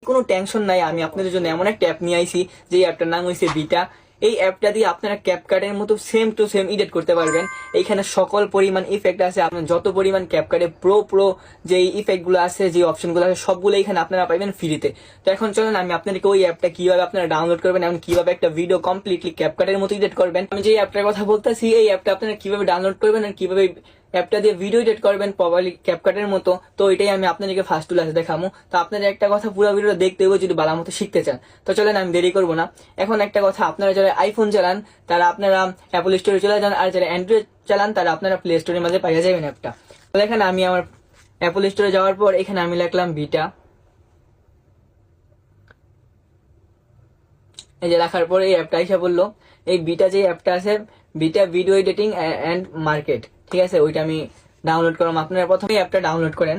কোনো টেনশন নাই, আমি আপনাদের জন্য এমন একটা অ্যাপ নিয়ে আইছি যে অ্যাপটার নাম হয়েছে বিটা। এই অ্যাপটা দিয়ে আপনারা ক্যাপকাটের মতো সেম টু সেম এডিট করতে পারবেন। এইখানে সকল পরিমাণ ইফেক্ট আছে, আপনার যত পরিমাণ ক্যাপকাটে প্রো প্রো যে ইফেক্টগুলো আছে, যে অপশনগুলো আছে, সবগুলো এখানে আপনারা পাইবেন ফ্রিতে। তো এখন চলেন আমি আপনাদেরকে ওই অ্যাপটা কিভাবে আপনারা ডাউনলোড করবেন এবং কিভাবে একটা ভিডিও কমপ্লিটলি ক্যাপকাটের মতো এডিট করবেন। আমি যে অ্যাপটার কথা বলতেছি এই অ্যাপটা আপনারা কিভাবে ডাউনলোড করবেন আর কিভাবে অ্যাপটা দিয়ে ভিডিও এডিট করবেন প্রপারলি ক্যাপকাটের মতো, তো এটাই আমি আপনাদেরকে ফার্স্ট ক্লাসে দেখাবো। তো আপনাদের একটা কথা, পুরো ভিডিওটা দেখতে হবে যদি ভালো মতো শিখতে চান। তো চলেন আমি দেরি করবো না। এখন একটা কথা, আপনারা যারা আইফোন চালান তারা আপনারা অ্যাপল স্টোরে চলে যান, আর যারা অ্যান্ড্রয়েড চালান তারা আপনারা প্লে স্টোরের মাঝে পাইয়া যাবেন অ্যাপটা। তো এখানে আমি আমার অ্যাপল স্টোরে যাওয়ার পর এখানে আমি লিখলাম বিটা। এই যে রাখার পরে এই অ্যাপটা এসে বললো, এই বিটা যে অ্যাপটা আছে, beta video editing and market, ঠিক আছে, ওইটা আমি ডাউনলোড করলাম। আপনারা প্রথমে অ্যাপটা ডাউনলোড করেন।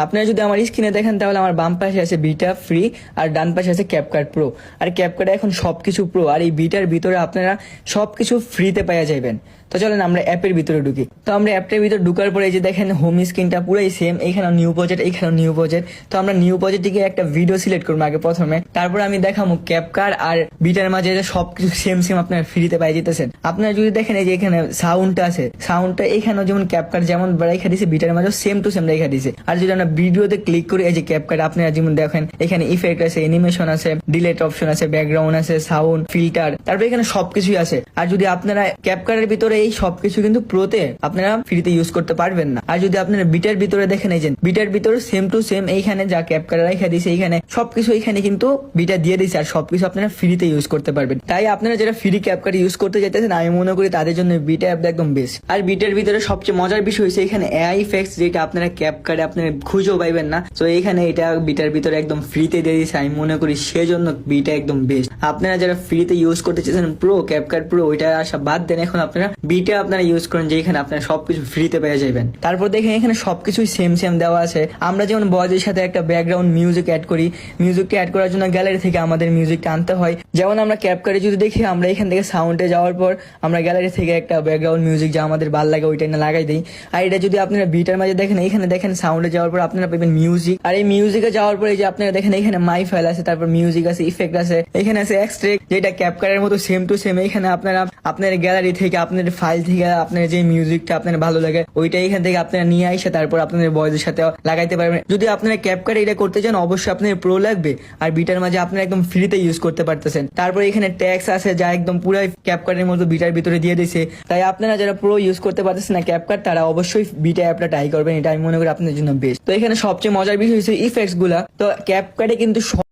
আপনারা যদি আমার স্ক্রিনে দেখেন তাহলে আমার বাম পাশে আছে বিটা ফ্রি আর ডান পাশে আছে ক্যাপকাট প্রো। আর ক্যাপকাটে এখন সবকিছু প্রো, আর এই বিটার ভিতরে আপনারা সবকিছু ফ্রিতে পাওয়া যাবেন। তো চলেন আমরা অ্যাপের ভিতরে ঢুকি। তো আমরা অ্যাপটার ভিতরে ঢুকার পরে যে দেখেন হোম স্ক্রিনটা পুরাই সেম, এখানে নিউ প্রজেক্ট, এখানে নিউ প্রজেক্ট। তো আমরা নিউ প্রজেক্টটিকে একটা ভিডিও সিলেক্ট করবো আগে প্রথমে, তারপর আমি দেখাবো ক্যাপকাট আর বিটার মাঝে সবকিছু সেম সেম আপনারা ফ্রিতে পাই যেতেছেন। আপনারা যদি দেখেন এই যে এখানে সাউন্ডটা আছে, সাউন্ডটা এখানেও যেমন ক্যাপকাট যেমন রেখা দিছে বিটার মাঝে সেম টু সেম রেখা দিছে। আর যদি আমরা ভিডিওতে ক্লিক করি এই যে ক্যাপকাট, আপনারা যেমন দেখেন এখানে ইফেক্ট আছে, অ্যানিমেশন আছে, ডিলেট অপশন আছে, ব্যাকগ্রাউন্ড আছে, সাউন্ড, ফিল্টার, তারপর এখানে সবকিছুই আছে। আর যদি আপনারা ক্যাপকাটের ভিতরে এই সবকিছু কিন্তু প্রোতে আপনারা ফ্রিতে ইউজ করতে পারবেন না। আর যদি আপনারা বিটার ভিতরে দেখেন এই যে বিটার ভিতরে সেম টু সেম এইখানে যা ক্যাপকাট রেখা দিছে এইখানে সবকিছু এইখানে কিন্তু বিটা দিয়ে দিছে, আর সবকিছু আপনারা ফ্রিতে ইউজ করতে পারবেন। তাই আপনারা যারা ফ্রি ক্যাপকাট ইউজ করতে চাইতেছেন আমি মনে করি তাদের জন্য বিটা অ্যাপ একদম বেস্ট। আর বিটার ভিতরে সবচেয়ে মজার বিষয় হচ্ছে এখানে এআই ইফেক্টস, যেটা আপনারা ক্যাপকাটে আপনারা খুঁজেও পাইবেন না। তো এইখানে এটা বিটার ভিতরে একদম ফ্রিতে দিয়ে দিচ্ছে, আমি মনে করি সেজন্য বিটা একদম বেস্ট। আপনারা যারা ফ্রিতে ইউজ করতে চাইছেন প্রো ক্যাপকাট প্রো, ওইটা আসা বাদ দেন, এখন আপনারা বিটা আপনারা ইউজ করেন, যে এখানে আপনারা সবকিছু ফ্রিতে পেয়ে যাবেন। তারপর দেখেন এখানে সবকিছুই সেম সেম দেওয়া আছে। আমরা যেমন ভয়েসের সাথে একটা ব্যাকগ্রাউন্ড মিউজিক অ্যাড করি, মিউজিককে অ্যাড করার জন্য গ্যালারি থেকে আমাদের মিউজিকটা আনতে হয়। যেমন আমরা ক্যাপকাটে যদি দেখি আমরা এখান থেকে সাউন্ডে যাওয়ার পর আমরা গ্যালারি থেকে একটা ব্যাকগ্রাউন্ড মিউজিক যা আমাদের ভালো লাগে ওইটা এনে লাগাই দিই। আর এটা যদি আপনারা বিটার মাঝে দেখেন এখানে দেখেন সাউন্ডে যাওয়ার পর আপনারা পাবেন মিউজিক। আর এই মিউজিকে যাওয়ার পরে যে আপনারা দেখেন এখানে মাই ফাইল আছে, তারপর মিউজিক আছে, ইফেক্ট আছে, এখানে আছে এক্সট্রাক্ট, যেটা ক্যাপকাটের মতো সেম টু সেম। এখানে আপনারা আপনার গ্যালারি থেকে আপনার ফাইল থেকে আপনার যে মিউজিকটা আপনার ভালো লাগে ওইটা এখান থেকে আপনারা নিয়ে আসে তারপর আপনাদের ভয়েসের সাথে লাগাইতে পারবেন। যদি আপনারা ক্যাপকাট এটা করতে চান অবশ্যই আপনার প্রো লাগবে, আর বিটার মাঝে আপনারা একদম ফ্রিতে ইউজ করতে পারতেছেন। তারপর এখানে ট্যাক্স আছে যা একদম পুরাই ক্যাপকাটের মতো বিটার ভিতরে দিয়ে দিয়েছে। তাই আপনারা যারা প্রো ইউজ করতে পারতেছেন না ক্যাপকাট, তারা অবশ্যই বিটা অ্যাপটা ট্রাই করবেন, এটা আমি মনে করি আপনাদের জন্য বেস্ট। তো এখানে সবচেয়ে মজার বিষয় হচ্ছে ইফেক্টস গুলা। তো ক্যাপকাটে কিন্তু